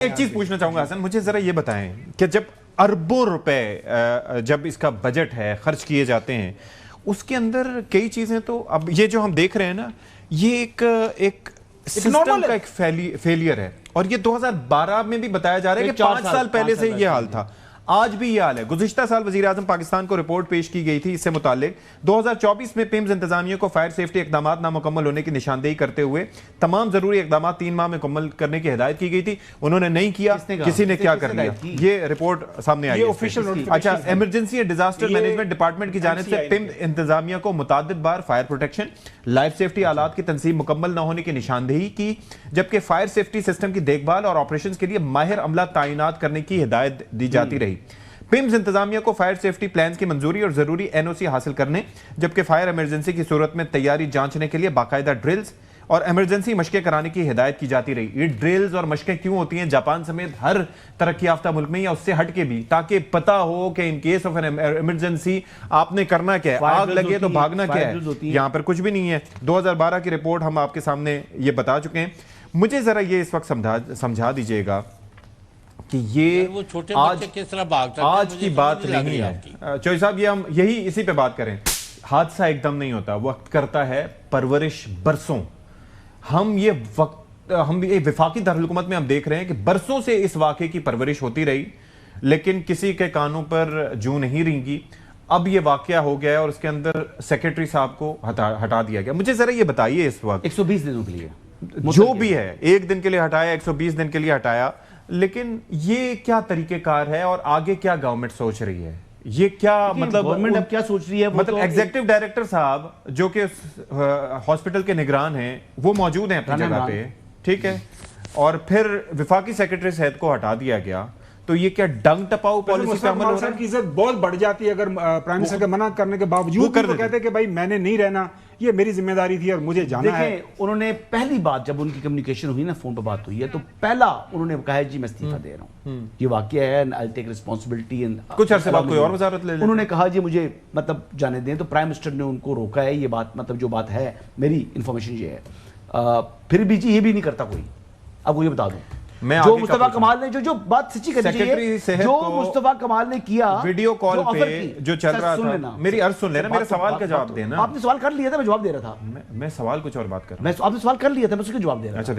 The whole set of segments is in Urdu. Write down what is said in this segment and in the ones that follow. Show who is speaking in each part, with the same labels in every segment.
Speaker 1: ایک چیز پوچھنا چاہوں گا حسن، مجھے ذرا یہ بتائیں کہ جب اربوں روپے جب اس کا بجٹ ہے خرچ کیے جاتے ہیں، اس کے اندر کئی چیزیں تو اب یہ جو ہم دیکھ رہے ہیں نا، یہ ایک سسٹم کا ایک فیلئر ہے، اور یہ 2012 میں بھی بتایا جا رہا ہے کہ 5 سال پہلے سے یہ حال تھا، آج بھی یہ حال ہے۔ گزشتہ سال وزیر اعظم پاکستان کو رپورٹ پیش کی گئی تھی اس سے متعلق 2024 میں پیمز انتظامیہ کو فائر سیفٹی اقدامات نامکمل ہونے کی نشاندہی کرتے ہوئے تمام ضروری اقدامات 3 ماہ میں مکمل کرنے کی ہدایت کی گئی تھی، انہوں نے نہیں کیا، کسی نے کیا کر لیا، یہ رپورٹ سامنے آئی ہے۔ اچھا، emergency and disaster management department کی جانب سے پیمز انتظامیہ کو متعدد بار فائر پروٹیکشن، لائف سیفٹی آلات کی تنصیب مکمل نہ ہونے کی نشاندہی کی، جبکہ فائر سیفٹی سسٹم کی دیکھ بھال اور آپریشنز کے لیے ماہر عملہ تعینات کرنے کی ہدایت دی جاتی رہی۔ پیمز انتظامیہ کو فائر سیفٹی پلانز کی منظوری اور ضروری NOC حاصل کرنے، جبکہ فائر ایمرجنسی کی صورت میں تیاری جانچنے کے لیے باقاعدہ ڈرلز اور ایمرجنسی مشقیں کرانے کی ہدایت کی جاتی رہی۔ یہ ڈرلز اور مشقیں کیوں ہوتی ہیں جاپان سمیت ہر ترقی یافتہ ملک میں یا اس سے ہٹ کے بھی، تاکہ پتہ ہو کہ ان کیس آف ایمرجنسی آپ نے کرنا کیا ہے، آگ لگے تو بھاگنا کیا ہے۔ یہاں پر کچھ بھی نہیں ہے۔ 2012 کی رپورٹ ہم آپ کے سامنے یہ بتا چکے ہیں۔ مجھے ذرا یہ اس وقت سمجھا دیجئے گا کہ یہ آج کی بات نہیں ہے۔ چوہی صاحب، یہ ہم اسی پہ بات کریں۔ حادثہ ایک دم نہیں ہوتا، وقت کرتا ہے پرورش برسوں۔ ہم یہ وفاقی دارالحکومت میں ہم دیکھ رہے ہیں کہ برسوں سے اس واقعے کی پرورش ہوتی رہی، لیکن کسی کے کانوں پر جوں نہیں رینگی۔ اب یہ واقعہ ہو گیا ہے اور اس کے اندر سیکریٹری صاحب کو ہٹا دیا گیا۔ مجھے ذرا یہ بتائیے اس وقت 120 دنوں کے لیے جو بھی ہے، 1 دن کے لیے ہٹایا، 120 دن کے لیے ہٹایا، لیکن یہ کیا طریقہ کار ہے اور آگے کیا گورنمنٹ سوچ رہی ہے؟ یہ کیا مطلب
Speaker 2: گورنمنٹ اب کیا سوچ رہی ہے؟
Speaker 1: مطلب ایگزیکٹو ڈائریکٹر صاحب جو کہ ہاسپٹل کے نگران ہیں وہ موجود ہیں اپنی جگہ پہ، ٹھیک ہے، اور پھر وفاقی سیکریٹری صحت کو ہٹا دیا گیا، تو یہ کیا ڈنگ ٹپاؤ پالیسی پہ عمل ہو رہا ہے؟
Speaker 3: کی عزت بہت بڑھ جاتی ہے اگر پرائم منسٹر کے منع کرنے کے باوجود وہ کہتے ہیں کہ بھائی میں نے نہیں رہنا، یہ میری ذمہ داری تھی اور مجھے جانا ہے۔
Speaker 2: دیکھیں، انہوں نے پہلی بات جب ان کی کمیونیکیشن ہوئی نا، فون پہ بات ہوئی ہے، تو پہلا انہوں نے کہا ہے جی میں استعفیٰ دے رہا ہوں، یہ واقعہ ہے، I'll take responsibility۔
Speaker 1: کچھ عرصے بعد کوئی اور وزارت لے لیں۔
Speaker 2: انہوں نے کہا جی مجھے مطلب جانے دیں، تو پرائم منسٹر نے ان کو روکا ہے۔ یہ بات مطلب جو بات ہے، میری انفارمیشن یہ ہے، پھر بھی جی یہ بھی نہیں کرتا کوئی۔ اب وہ یہ بتا دوں، جو مصطفیٰ کمال نے جو بات سچی کرنی چاہیے، جو مصطفیٰ کمال نے کیا
Speaker 1: ویڈیو کال پہ جو چل رہا تھا، میری عرض سن لینا، میرے سوال کا جواب دینا۔
Speaker 2: آپ نے سوال کر لیا تھا، میں جواب دے رہا تھا۔
Speaker 1: میں سوال کچھ اور بات کر رہا ہوں۔
Speaker 2: آپ نے سوال کر لیا تھا، میں اس کے جواب دے رہا تھا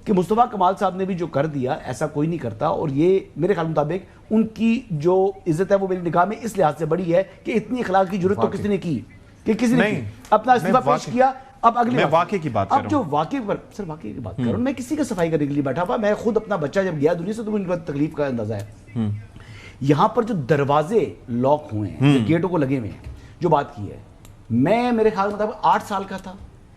Speaker 2: کہ مصطفیٰ کمال صاحب نے بھی جو کر دیا ایسا کوئی نہیں کرتا، اور یہ میرے خیال مطابق ان کی جو عزت ہے وہ میری نگاہ میں اس لحاظ سے بڑی ہے کہ اتنی اخلاق کی ضرورت تو کسی نے کی، کہ کسی نے اپنا استعفیٰ پیش کیا۔ اب اگلی
Speaker 1: واقعے کی بات کر رہا ہوں،
Speaker 2: اب جو واقعے پر سر واقعے کی بات کر رہا ہوں، میں کسی کا صفائی کرنے کے لیے بیٹھا ہوا، میں خود اپنا بچہ جب گیا دنیا سے تو مجھے تکلیف کا اندازہ ہے۔ یہاں پر جو دروازے لاک ہوئے ہیں، گیٹوں کو لگے ہوئے ہیں، جو بات کی ہے، میں میرے خیال مطابق 8 سال کا تھا،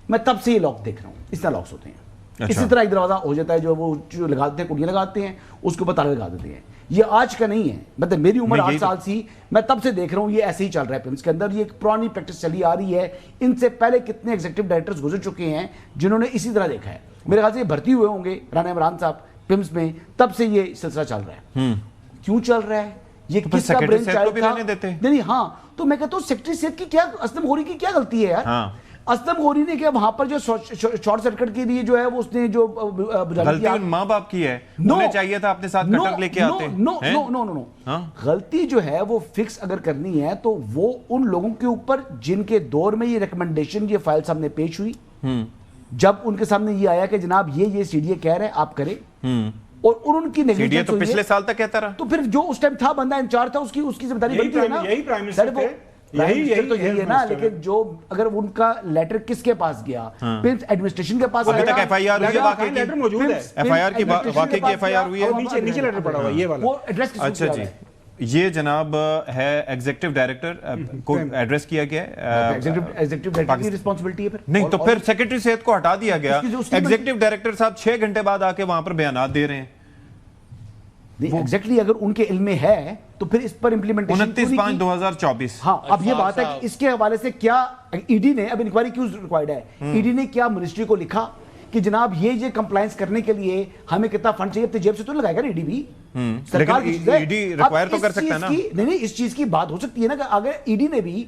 Speaker 2: میں تب سے یہ لاک دیکھ رہا ہوں، اس طرح لاکس ہوتے ہیں۔ اسی طرح ایک دروازہ ہو جاتا ہے جو وہ لگاتے ہیں، کنڈیاں لگاتے ہیں، اس کے اوپر تالے لگا دیتے ہیں۔ یہ آج کا نہیں ہے، مطلب میری عمر 8 سال سی، میں تب سے دیکھ رہا ہوں یہ ایسے ہی چل رہا ہے پیمز کے اندر۔ یہ ایک پرانی پریکٹس چلی آ رہی ہے، ان سے پہلے کتنے ایگزیکٹو ڈائریکٹرز گزر چکے ہیں جنہوں نے اسی طرح دیکھا ہے۔ میرے خیال سے یہ بھرتی ہوئے ہوں گے رانا عمران صاحب پیمز میں، تب سے یہ سلسلہ چل رہا ہے۔ کیوں چل رہا ہے؟ یہ کس کا برین چائلڈ تھا؟ نہیں، ہاں، تو میں کہتا ہوں سیکرٹری صحت کی کیا، اسلم غوری کی کیا غلطی ہے یار؟ اسلم غوری نے کیا وہاں پر جو شارٹ سرکٹ کے لیے جو ہے وہ اس نے جو
Speaker 1: غلطی ان ماں باپ کی ہے، انہیں چاہیے تھا اپنے ساتھ کٹر لے کے آتے۔
Speaker 2: نو، غلطی جو ہے وہ فکس اگر کرنی ہے تو وہ ان لوگوں کے اوپر جن کے دور میں یہ ریکمنڈیشن، یہ فائل سامنے پیش ہوئی، جب ان کے سامنے یہ آیا کہ جناب یہ CDA کہہ رہے ہیں آپ کریں، اور ان کی نیگلیجنس
Speaker 1: تو پچھلے سال تک کہتا رہا،
Speaker 2: تو پھر جو اس ٹائم تھا بندہ انچارج تھا، اس کی ذمہ داری بنتی ہے نا۔
Speaker 3: یہی پرائم منسٹر تھے،
Speaker 2: یہی ہے نا، لیکن جو اگر ان کا لیٹر کس کے پاس گیا، پیمز ایڈمنسٹریشن کے پاس،
Speaker 1: ابھی تک FIR ہوئی ہے، واقعی
Speaker 3: لیٹر موجود ہے،
Speaker 1: FIR کی واقعی کی FIR ہوئی ہے،
Speaker 3: نیچے لیٹر پڑا ہوا ہے یہ والا،
Speaker 2: وہ ایڈریس کس کو
Speaker 1: اچھا جی، یہ جناب ہے ایگزیکٹو ڈائریکٹر کو ایڈریس کیا گیا ہے،
Speaker 2: ایگزیکٹو ڈائریکٹر کی رسپانسبلٹی ہے۔ پھر
Speaker 1: نہیں تو پھر سیکریٹری صحت کو ہٹا دیا گیا، ایگزیکٹو ڈائریکٹر صاحب 6 گھنٹے بعد آ کے وہاں پر بیانات دے رہے ہیں۔
Speaker 2: ایگزیکٹلی، اگر ان کے علم میں ہے تو پھر اس پر امپلیمنٹیشن
Speaker 1: 29/5/2024۔
Speaker 2: ہاں، اب یہ بات ہے کہ اس کے حوالے سے کیا ED نے، اب انکوائری کیوں ریکوائرڈ ہے، ED نے کیا منسٹری کو لکھا کہ جناب یہ کمپلائنس کرنے کے لیے ہمیں کتنا فنڈ چاہیے، اپنی جیب سے تو لگائے گا ED بھی، سرکار کی چیز ہے،
Speaker 1: ED ریکوائر تو کر سکتا ہے نا۔
Speaker 2: نہیں، اس چیز کی بات ہو سکتی ہے نا کہ اگر ED نے بھی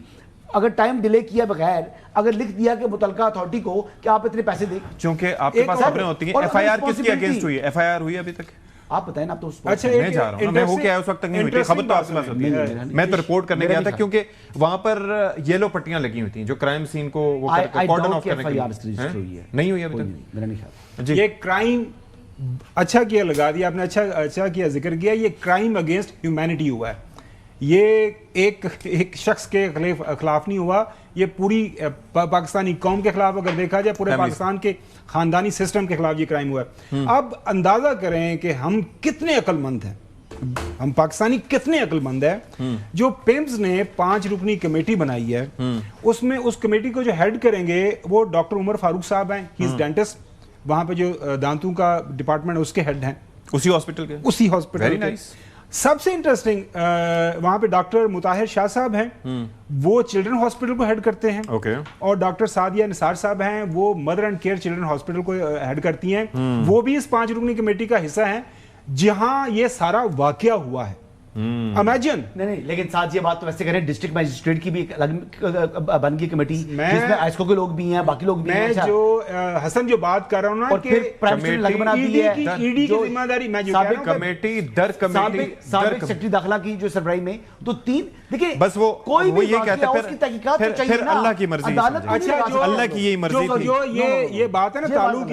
Speaker 2: اگر ٹائم ڈیلے کیا بغیر اگر لکھ دیا کہ متعلقہ اتھارٹی کو کہ آپ اتنے پیسے دیں،
Speaker 1: چونکہ آپ کے پاس خبریں ہوتی ہیں۔ FIR کس کی اگینسٹ ہوئی ہے؟ FIR ہوئی ابھی تک؟
Speaker 2: آپ بتائیں نا, آپ تو
Speaker 3: اچھا
Speaker 1: میں جا رہا ہوں, میں ہو کے آیا اس وقت تک نہیں ہوئی تھی, خبر تو آپ کے پاس ہوتی ہے, میں تو رپورٹ کرنے گیا تھا کیونکہ وہاں پر یلو پٹیاں لگی ہوئی تھیں جو کرائم سین کو وہ کارڈن آف کرنے کے لیے. نہیں ہوئی ابھی تک,
Speaker 2: میرا نہیں خیال.
Speaker 3: یہ کرائم اچھا کیا لگا دیا آپ نے, اچھا کیا ذکر کیا, یہ کرائم اگینسٹ ہیومینٹی ہوا ہے. یہ ایک شخص کے خلاف نہیں ہوا, یہ پوری پاکستانی قوم کے خلاف اگر دیکھا جائے, پورے پاکستان کے خاندانی سسٹم کے خلاف یہ کرائم ہوا ہے. اب اندازہ کریں کہ ہم کتنے عقل مند ہیں, ہم پاکستانی کتنے عقل مند ہیں. جو پیمز نے 5 رکنی کمیٹی بنائی ہے, اس میں اس کمیٹی کو جو ہیڈ کریں گے وہ ڈاکٹر عمر فاروق صاحب ہیں, ہی از ڈینٹسٹ, وہاں پہ جو دانتوں کا ڈپارٹمنٹ اس کے ہیڈ ہیں,
Speaker 1: اسی ہاسپٹل کے,
Speaker 3: اسی ہاسپٹل کے. سب سے انٹرسٹنگ وہاں پہ ڈاکٹر مطاہر شاہ صاحب ہیں, وہ چلڈرن ہاسپٹل کو ہیڈ کرتے ہیں, اور ڈاکٹر سعدیہ نثار صاحب ہیں, وہ mother and care children hospital کو ہیڈ کرتی ہیں, وہ بھی اس 5 رکنی کمیٹی کا حصہ ہیں جہاں یہ سارا واقعہ ہوا ہے. امیجن
Speaker 2: نہیں, لیکن ساتھ یہ بات تو ویسے کریں, ڈسٹرکٹ مجسٹریٹ کی بھی ایک الگ بن گئی کمیٹی جس میں آئسکو کے لوگ بھی ہیں, باقی لوگ بھی ہیں.
Speaker 3: میں جو حسن جو بات کر رہا ہوں نا کہ ایڈی کی ذمہ داری, میں جو کہہ رہا ہوں
Speaker 1: کمیٹی در کمیٹی
Speaker 2: سابق سیکرٹری داخلہ کی جو سربراہی میں تو 3 دیکھیں,
Speaker 1: بس وہ
Speaker 2: کوئی بھی
Speaker 1: یہ کہتے
Speaker 2: ہیں, اس کی تحقیقات تو چاہیے نا,
Speaker 1: اللہ کی مرضی, اللہ کی یہی مرضی تھی.
Speaker 3: جو یہ بات ہے نا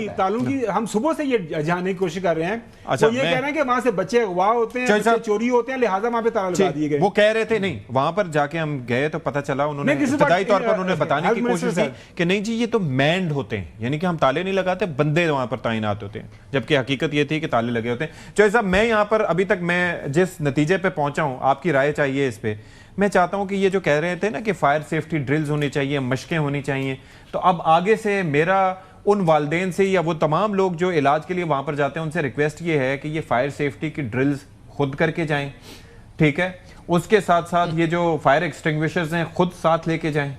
Speaker 3: تعلق کی, ہم صبح سے یہ جاننے کی کوشش کر رہے ہیں, وہ یہ کہہ رہے ہیں کہ وہاں سے بچے اغوا ہوتے ہیں, بچے چوری ہوتے ہیں, لہٰذا وہاں پہ تالا لگا دیے گئے.
Speaker 1: وہ کہہ رہے تھے نہیں, وہاں پر جا کے ہم گئے تو پتہ چلا انہوں نے ابتدائی طور پر انہوں نے بتانے کی کوشش کی کہ نہیں جی یہ تو مینڈ ہوتے ہیں, یعنی کہ ہم تالے نہیں لگاتے, بندے وہاں پر تعینات ہوتے ہیں, جبکہ حقیقت یہ تھی کہ تالے لگے ہوتے ہیں. چوہے صاحب, میں یہاں پر ابھی تک میں جس نتیجے پہ پہنچا ہوں, آپ کی رائے چاہیے اس پہ. میں چاہتا ہوں کہ یہ جو کہہ رہے تھے نا کہ فائر سیفٹی ڈرلز ہونی چاہیے, مشقیں ہونی چاہیے, تو اب آگے سے میرا ان والدین سے یا وہ تمام لوگ جو علاج کے لیے وہاں پر جاتے ہیں ان سے ریکویسٹ یہ ہے کہ یہ فائر سیفٹی کی ڈرلز خود کر کے جائیں, ٹھیک ہے, اس کے ساتھ ساتھ یہ جو فائر ایکسٹنگوشرز ہیں خود ساتھ لے کے جائیں,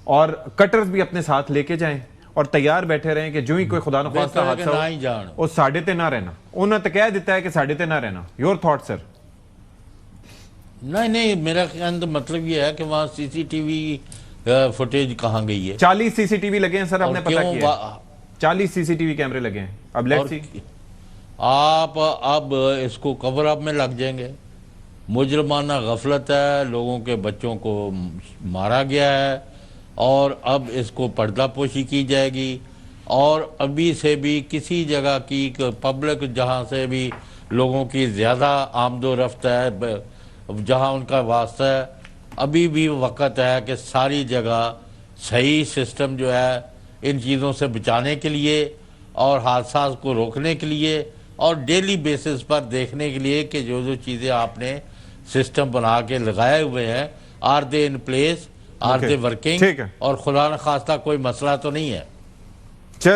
Speaker 1: اور کٹرز بھی اپنے ساتھ لے کے جائیں, اور تیار بیٹھے رہیں کہ جو ہی کوئی خدا نخواستہ حادثہ ہو وہ ساڑھے تے نہ رہنا. انہوں نے تو کہہ دیتا ہے کہ ساڑھے تے نہ رہنا. یور تھاٹ سر؟
Speaker 4: نہیں, میرا خیال مطلب یہ ہے کہ وہاں سی سی ٹی وی فوٹیج کہاں گئی ہے.
Speaker 1: 40 سی سی ٹی وی لگے ہیں سر, ہم نے پتہ کیا 40 سی سی ٹی وی کیمرے لگے ہیں. اب لیٹس سی,
Speaker 4: آپ اب اس کو کور اپ میں لگ جائیں گے. مجرمانہ غفلت ہے, لوگوں کے بچوں کو مارا گیا ہے, اور اب اس کو پردہ پوشی کی جائے گی, اور ابھی سے بھی کسی جگہ کی پبلک جہاں سے بھی لوگوں کی زیادہ آمد و رفت ہے, جہاں ان کا واسطہ ہے, ابھی بھی وقت ہے کہ ساری جگہ صحیح سسٹم جو ہے ان چیزوں سے بچانے کے لیے اور حادثات کو روکنے کے لیے اور ڈیلی بیسس پر دیکھنے کے لیے کہ جو جو چیزیں آپ نے سسٹم بنا کے لگائے ہوئے ہیں, are they in place, are they working, اور خدا نخواستہ کوئی مسئلہ تو نہیں ہے.